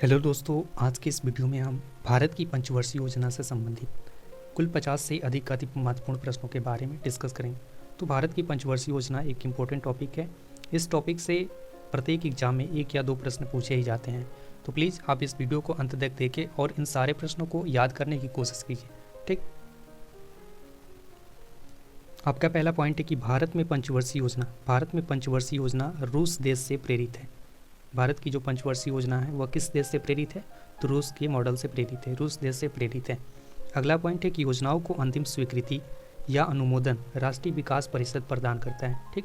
Hello दोस्तों, आज के इस वीडियो में हम भारत की पंचवर्षीय योजना से संबंधित कुल 50 से अधिक अति महत्वपूर्ण प्रश्नों के बारे में डिस्कस करेंगे। तो भारत की पंचवर्षीय योजना एक इम्पोर्टेंट टॉपिक है। इस टॉपिक से प्रत्येक एग्जाम में 1 या 2 प्रश्न पूछे ही जाते हैं। तो प्लीज़ आप इस वीडियो को अंत तक देखें और इन सारे प्रश्नों को याद करने की कोशिश कीजिए। ठीक, आपका पहला पॉइंट है कि भारत में पंचवर्षीय योजना रूस देश से प्रेरित है। भारत की जो पंचवर्षीय योजना है वह किस देश से प्रेरित है? तो रूस के मॉडल से प्रेरित है, रूस देश से प्रेरित है। अगला पॉइंट है कि योजनाओं को अंतिम स्वीकृति या अनुमोदन राष्ट्रीय विकास परिषद प्रदान करता है। ठीक,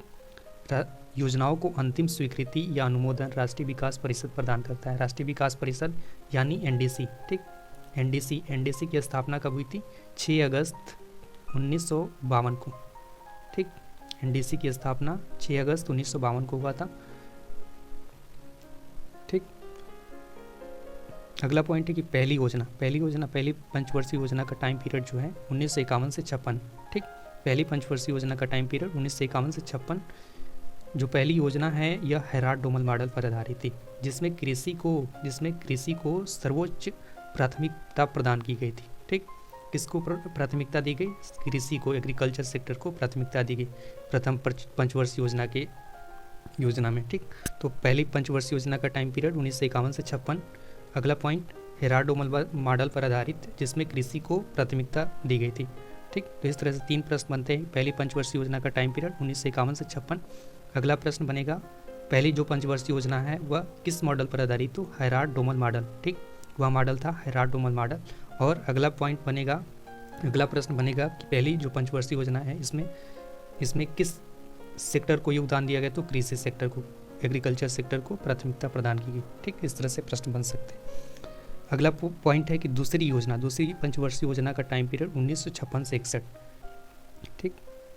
योजनाओं को अंतिम स्वीकृति या अनुमोदन राष्ट्रीय विकास परिषद प्रदान करता है। राष्ट्रीय विकास परिषद यानी एनडीसी। ठीक, एनडीसी की स्थापना कब हुई थी? 6 अगस्त 1952 को। ठीक, एनडीसी की स्थापना 6 अगस्त 1952 को हुआ था। ठीक, अगला पॉइंट है कि पहली पंचवर्षीय योजना का टाइम पीरियड जो है 1951 से 56। ठीक, पहली पंचवर्षीय योजना का टाइम पीरियड 1951 से 56। जो पहली योजना है यह हेराल्ड डोमल मॉडल पर आधारित थी, जिसमें कृषि को सर्वोच्च प्राथमिकता प्रदान की गई थी। ठीक, किसको प्राथमिकता दी गई? कृषि को, एग्रीकल्चर सेक्टर को प्राथमिकता दी गई प्रथम पंचवर्षीय योजना में। ठीक, तो पहली पंचवर्षीय योजना का टाइम पीरियड 1951 से 56। अगला पॉइंट हेराल्ड डोमल मॉडल पर आधारित, जिसमें कृषि को प्राथमिकता दी गई थी। ठीक, तो इस तरह से 3 प्रश्न बनते हैं। पहली पंचवर्षीय योजना का टाइम पीरियड 1951 से 56। अगला प्रश्न बनेगा पहली जो पंचवर्षीय योजना है वह किस मॉडल पर आधारित? तो हेराल्ड डोमल मॉडल। ठीक, वह मॉडल था हेराल्ड डोमल मॉडल। और अगला प्रश्न बनेगा कि पहली जो पंचवर्षीय योजना है इसमें किस सेक्टर को योगदान दिया गया? तो कृषि सेक्टर को, एग्रीकल्चर सेक्टर को प्राथमिकता प्रदान की गई। ठीक, इस तरह से प्रश्न बन सकते हैं। अगला पॉइंट है कि दूसरी पंचवर्षीय योजना का टाइम पीरियड 1956 से 61। ठीक,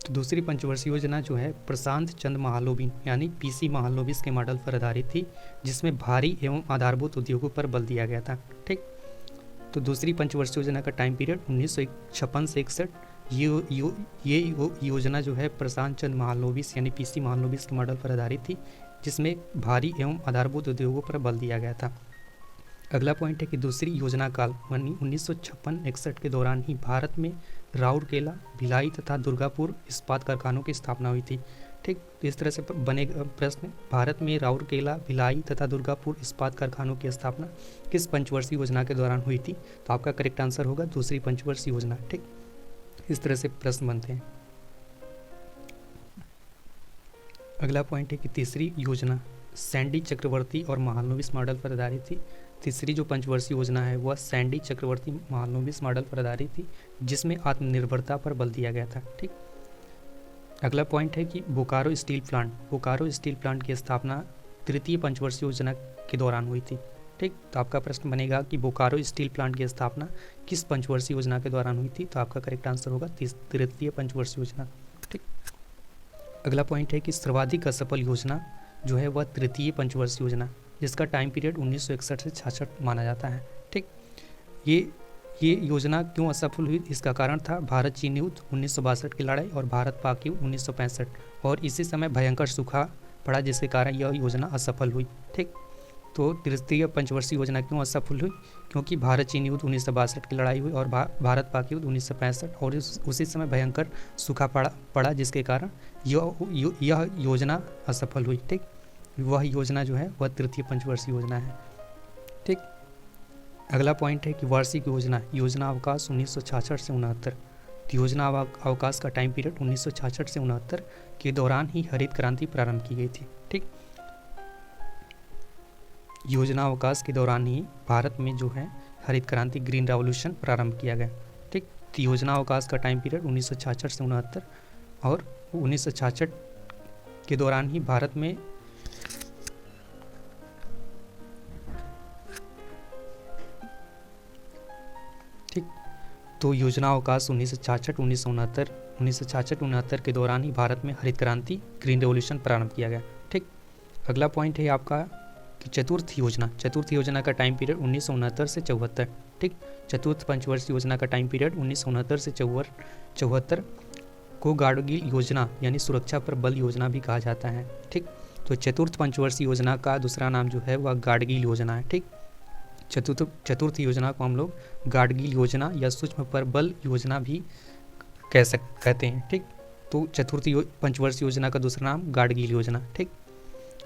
तो दूसरी पंचवर्षीय योजना जो है प्रशांत चंद्र महालोबिन यानी पीसी महालोबिस के मॉडल पर आधारित थी, जिसमें भारी एवं आधारभूत उद्योगों पर बल दिया गया था। ठीक, तो दूसरी पंचवर्षीय योजना का टाइम पीरियड 1956 से 61। ये योजना जो है प्रशांत चंद्र महालोबिस यानी पीसी महालोबिस के मॉडल पर आधारित थी, जिसमें भारी एवं आधारभूत उद्योगों पर बल दिया गया था। अगला पॉइंट है कि दूसरी योजना काल 1956-61 के दौरान ही भारत में राउरकेला, भिलाई तथा दुर्गापुर इस्पात कारखानों की स्थापना हुई थी। ठीक, तो इस तरह से बनेगा प्रश्न, भारत में राउरकेला, भिलाई तथा दुर्गापुर इस्पात कारखानों की स्थापना किस पंचवर्षीय योजना के दौरान हुई थी? तो आपका करेक्ट आंसर होगा दूसरी पंचवर्षीय योजना। ठीक, इस तरह से प्रश्न बनते हैं। अगला पॉइंट है कि तीसरी योजना सैंडी चक्रवर्ती और महालनोबिस मॉडल पर आधारित थी। तीसरी जो पंचवर्षीय योजना है वह सैंडी चक्रवर्ती महालनोबिस मॉडल पर आधारित थी, जिसमें आत्मनिर्भरता पर बल दिया गया था। ठीक, अगला पॉइंट है कि बोकारो स्टील प्लांट की स्थापना तृतीय पंचवर्षीय योजना के दौरान हुई थी। ठीक, तो आपका प्रश्न बनेगा कि बोकारो स्टील प्लांट की स्थापना किस पंचवर्षीय योजना के दौरान हुई थी? तो आपका करेक्ट आंसर होगा तृतीय पंचवर्षीय योजना। ठीक, अगला पॉइंट है कि सर्वाधिक असफल योजना जो है वह तृतीय पंचवर्षीय योजना, जिसका टाइम पीरियड 1961 से 66 माना जाता है। ठीक, ये योजना क्यों असफल हुई? इसका कारण था भारत चीन युद्ध 1962 की लड़ाई और भारत पाक युद्ध 1965, और इसी समय भयंकर सूखा पड़ा, जिसके कारण यह योजना असफल हुई। ठीक, तो तृतीय पंचवर्षीय योजना क्यों असफल हुई? क्योंकि भारत चीन युद्ध 1962 की लड़ाई हुई और भारत पाक युद्ध 1965, और उसी समय भयंकर सूखा पड़ा जिसके कारण यह योजना असफल हुई। ठीक, वह योजना जो है वह तृतीय पंचवर्षीय योजना है। ठीक, अगला पॉइंट है कि वार्षिक योजना अवकाश 1966 से 69। योजना अवकाश का टाइम पीरियड 1966 से 69 के दौरान ही हरित क्रांति प्रारंभ की गई थी। ठीक, योजना अवकाश के दौरान ही भारत में जो है हरित क्रांति, ग्रीन रेवोल्यूशन प्रारंभ किया गया। ठीक, तो योजना अवकाश का टाइम पीरियड 1966 से 69, और 1966 के दौरान ही भारत में ठीक, तो योजना अवकाश 1966-1969 के दौरान ही भारत में हरित क्रांति, ग्रीन रेवोल्यूशन प्रारंभ किया गया। ठीक, अगला पॉइंट है आपका कि चतुर्थ योजना का टाइम पीरियड 1969 से 74। ठीक, चतुर्थ पंचवर्षीय योजना का टाइम पीरियड 1969 से 74 को गाडगिल योजना यानी सुरक्षा पर बल योजना भी कहा जाता है। ठीक, तो चतुर्थ पंचवर्षीय योजना का दूसरा नाम जो है वह गाडगिल योजना है। ठीक, चतुर्थ योजना को हम लोग गाडगील योजना या सूक्ष्म परबल योजना भी कहते हैं। ठीक, तो चतुर्थ पंचवर्षीय योजना का दूसरा नाम गाडगील योजना। ठीक,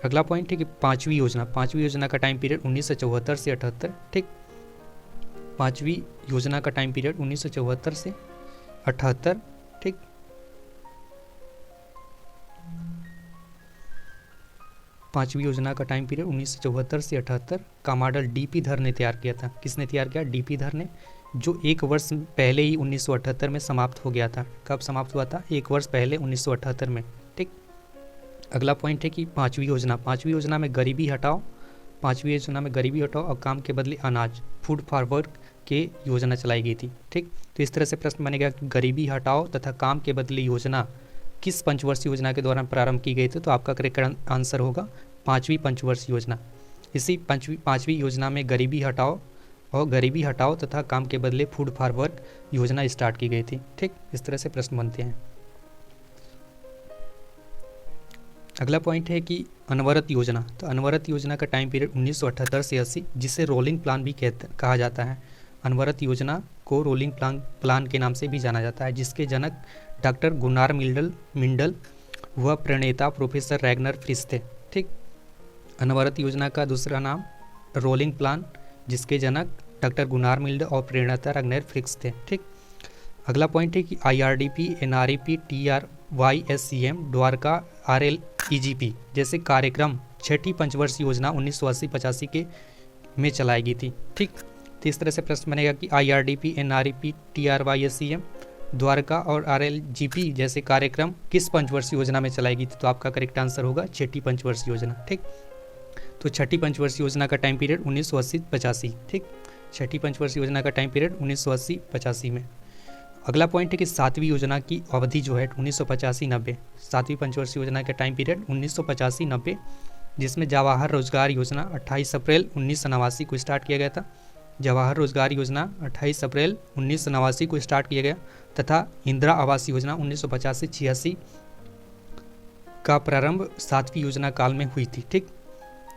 अगला पॉइंट है कि पांचवी योजना का टाइम पीरियड 1974 से 78। ठीक, पांचवी योजना का टाइम पीरियड 1974 से 78। ठीक, पांचवी योजना का टाइम पीरियड 1974 से 78 का मॉडल डीपी धर ने तैयार किया था। किसने तैयार किया? डीपी धर ने, जो एक वर्ष पहले ही 1978 में समाप्त हो गया था। कब समाप्त हुआ था? एक वर्ष पहले 1978 में। ठीक, अगला पॉइंट है कि पांचवी योजना में गरीबी हटाओ, और काम के बदले अनाज, फूड फॉर वर्क के योजना चलाई गई थी। ठीक, तो इस तरह से प्रश्न बनेगा कि गरीबी हटाओ तथा काम के बदले योजना किस पंचवर्षीय योजना के दौरान प्रारंभ की गई थी? तो आपका करेक्ट आंसर होगा पांचवी पंचवर्षीय योजना। इसी पांचवी योजना में गरीबी हटाओ तथा काम के बदले फूड फॉर वर्क योजना स्टार्ट की गई थी। ठीक, इस तरह से प्रश्न बनते हैं। अगला पॉइंट है कि अनवरत योजना। तो अनवरत योजना का टाइम पीरियड 1978 से 80, जिसे रोलिंग प्लान भी कहा जाता है। अनवरत योजना को रोलिंग प्लान के नाम से भी जाना जाता है, जिसके जनक डॉक्टर गुनार मिंडल व प्रणेता प्रोफेसर रैगनर फ्रिस थे। ठीक, अनवरत योजना का दूसरा नाम रोलिंग प्लान, जिसके जनक डॉक्टर गुनार मिंडल और प्रणेता रैगनर फ्रिस थे। ठीक, अगला पॉइंट है कि IRDP, NREP, TRYSCM, Dwarka, RLEGP जैसे कार्यक्रम छठी पंचवर्षीय योजना 1980-85 के में चलाई गई थी। ठीक, तो इस तरह से प्रश्न बनेगा कि IRDP, NREP, TRYSCM, द्वारका और RLGP जैसे कार्यक्रम किस पंचवर्षीय योजना में चलाई गई थी? तो आपका करेक्ट आंसर होगा छठी पंचवर्षीय योजना। ठीक, तो छठी पंचवर्षीय योजना का टाइम पीरियड 1980-85। ठीक, छठी पंचवर्षीय योजना का टाइम पीरियड 1980-85 में। अगला पॉइंट है कि सातवीं योजना की अवधि जो है 1985-90। सातवीं पंचवर्षीय योजना का टाइम पीरियड 1985-90, जिसमें जवाहर रोजगार योजना 28 अप्रैल 1989 को स्टार्ट किया गया था। जवाहर रोजगार योजना 28 अप्रैल 1989 को स्टार्ट किया गया तथा इंदिरा आवास योजना 1985-86 का प्रारंभ सातवीं योजना काल में हुई थी। ठीक,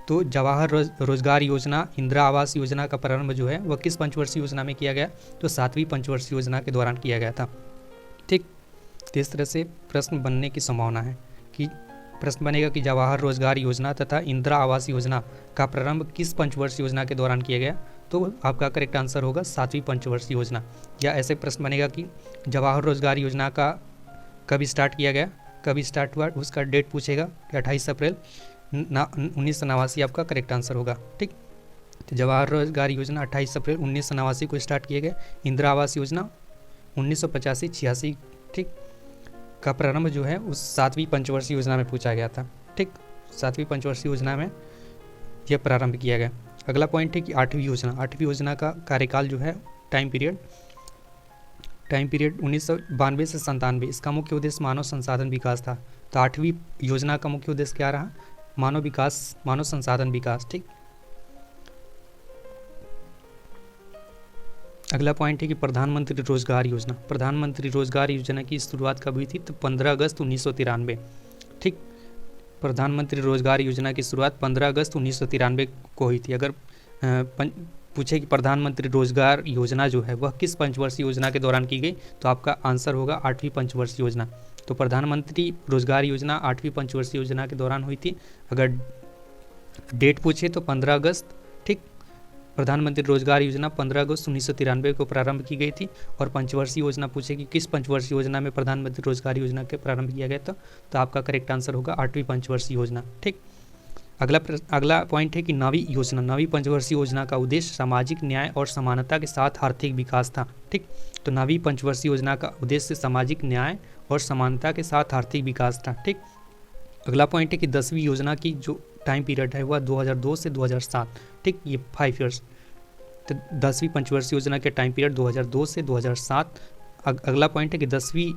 तो जवाहर रोजगार योजना, इंदिरा आवास योजना का प्रारंभ जो है वह किस पंचवर्षीय योजना में किया गया? तो सातवीं पंचवर्षीय योजना के दौरान किया गया था। ठीक, तो इस तरह से प्रश्न बनने की संभावना है कि प्रश्न बनेगा कि जवाहर रोजगार योजना तथा इंदिरा आवास योजना का प्रारंभ किस पंचवर्षीय योजना के दौरान किया गया? तो आपका करेक्ट आंसर होगा सातवीं पंचवर्षीय योजना। या ऐसे प्रश्न बनेगा कि जवाहर रोजगार योजना का कब स्टार्ट किया गया, कब स्टार्ट हुआ, उसका डेट पूछेगा कि 28 अप्रैल 1989 आपका करेक्ट आंसर होगा। ठीक, तो जवाहर रोजगार योजना 28 अप्रैल 1989 को स्टार्ट किया गया। इंदिरा आवास योजना 1985-86 ठीक का प्रारंभ जो है उस सातवीं पंचवर्षीय योजना में पूछा गया था। ठीक, सातवीं पंचवर्षीय योजना में यह प्रारंभ किया गया। अगला पॉइंट है कि आठवीं योजना का कार्यकाल जो है टाइम पीरियड 1992 से 97। इसका मुख्य उद्देश्य मानव संसाधन विकास था। तो आठवीं योजना का मुख्य उद्देश्य क्या रहा? मानव संसाधन विकास। ठीक, अगला पॉइंट है कि प्रधानमंत्री रोजगार योजना की शुरुआत कब हुई थी? तो 15 अगस्त 1993। ठीक, प्रधानमंत्री रोजगार योजना की शुरुआत 15 अगस्त 1993 को हुई थी। अगर पूछे कि प्रधानमंत्री रोजगार योजना जो है वह किस पंचवर्षीय योजना के दौरान की गई, तो आपका आंसर होगा आठवीं पंचवर्षीय योजना। तो प्रधानमंत्री रोजगार योजना आठवीं पंचवर्षीय योजना के दौरान हुई थी। अगर डेट पूछे तो 15 अगस्त। ठीक, प्रधानमंत्री रोजगार योजना 15 अगस्त 1993 को प्रारंभ की गई थी। और पंचवर्षीय योजना पूछे कि किस पंचवर्षीय योजना में प्रधानमंत्री रोजगार योजना के प्रारंभ किया गया था, तो आपका करेक्ट आंसर होगा आठवीं पंचवर्षीय योजना। ठीक, अगला पॉइंट है कि नवीं पंचवर्षीय योजना का उद्देश्य सामाजिक न्याय और समानता के साथ आर्थिक विकास था। ठीक, तो नवीं पंचवर्षीय योजना का उद्देश्य सामाजिक न्याय और समानता के साथ आर्थिक विकास था। ठीक, अगला पॉइंट है कि 10वीं योजना की जो टाइम पीरियड है वह 2002 से 2007। ठीक, ये 5 ईयर्स। तो 10वीं पंचवर्षीय योजना के टाइम पीरियड 2002 से 2007। अगला पॉइंट है कि 10वीं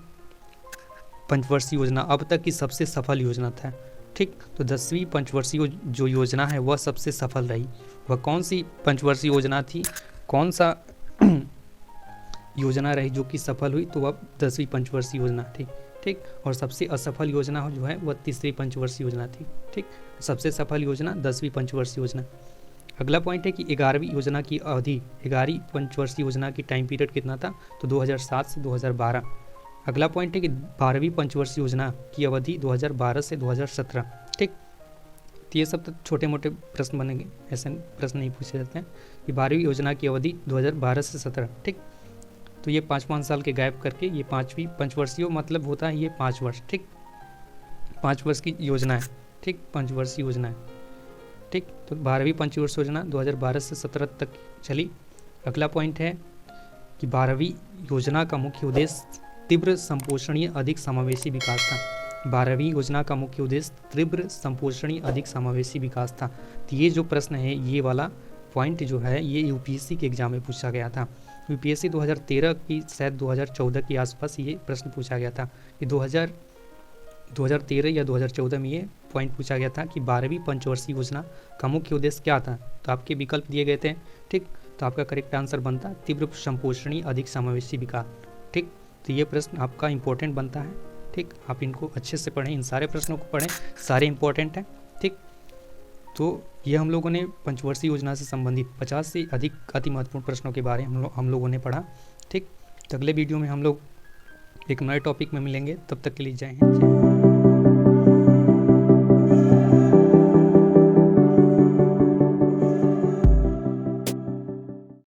पंचवर्षीय योजना अब तक की सबसे सफल योजना था। ठीक, तो 10वीं पंचवर्षीय जो योजना है वह सबसे सफल रही। वह कौन सी पंचवर्षीय योजना थी, कौन सा योजना रही जो कि सफल हुई? तो वह 10वीं पंचवर्षीय योजना थी। ठीक, और सबसे असफल योजना जो है वह तीसरी पंचवर्षीय योजना थी। ठीक, सबसे सफल योजना 10वीं पंचवर्षीय योजना। अगला पॉइंट है कि 11वीं योजना की अवधि, 11वीं पंचवर्षीय योजना की टाइम पीरियड कितना था, तो 2007 से 2012। अगला पॉइंट है कि 12वीं पंचवर्षीय योजना की अवधि 2012 से 2017। ठीक, तो ये सब तो छोटे मोटे प्रश्न बनेंगे, ऐसे प्रश्न नहीं पूछे जाते हैं कि 12वीं योजना की अवधि 2012 से 17। ठीक, तो ये 5-5 साल के गैप करके ये 5वीं पंचवर्षीय मतलब होता है ये 5 वर्ष। ठीक, 5 वर्ष की योजना है। ठीक, पंचवर्षीय योजना है। ठीक, तो 12वीं पंचवर्षीय योजना 2012 से 17 तक चली। अगला पॉइंट है कि 12वीं योजना का मुख्य उद्देश्य तीव्र संपोषणीय अधिक समावेशी विकास था। 12वीं योजना का मुख्य उद्देश्य तीव्र संपोषणीय अधिक समावेशी विकास था। तो ये जो प्रश्न है, ये वाला पॉइंट जो है ये यूपीएससी के एग्जाम में पूछा गया था। यूपीएससी 2013 की शायद 2014 के आसपास ये प्रश्न पूछा गया था कि 2013 या 2014 में ये पॉइंट पूछा गया था कि 12वीं पंचवर्षीय योजना का मुख्य उद्देश्य क्या था। तो आपके विकल्प दिए गए थे। ठीक, तो आपका करेक्ट आंसर बनता तीव्र संपोषणीय अधिक समावेशी विकास। ठीक, तो ये प्रश्न आपका इंपॉर्टेंट बनता है। ठीक, आप इनको अच्छे से पढ़ें, इन सारे प्रश्नों को पढ़ें, सारे इंपॉर्टेंट हैं। ठीक, तो ये हम लोगों ने पंचवर्षीय योजना से संबंधित 50 से अधिक अति महत्वपूर्ण प्रश्नों के बारे में हम लोगों ने पढ़ा। ठीक, तो अगले वीडियो में हम लोग एक नए टॉपिक में मिलेंगे। तब तक के लिए जय हिंद, जय भारत।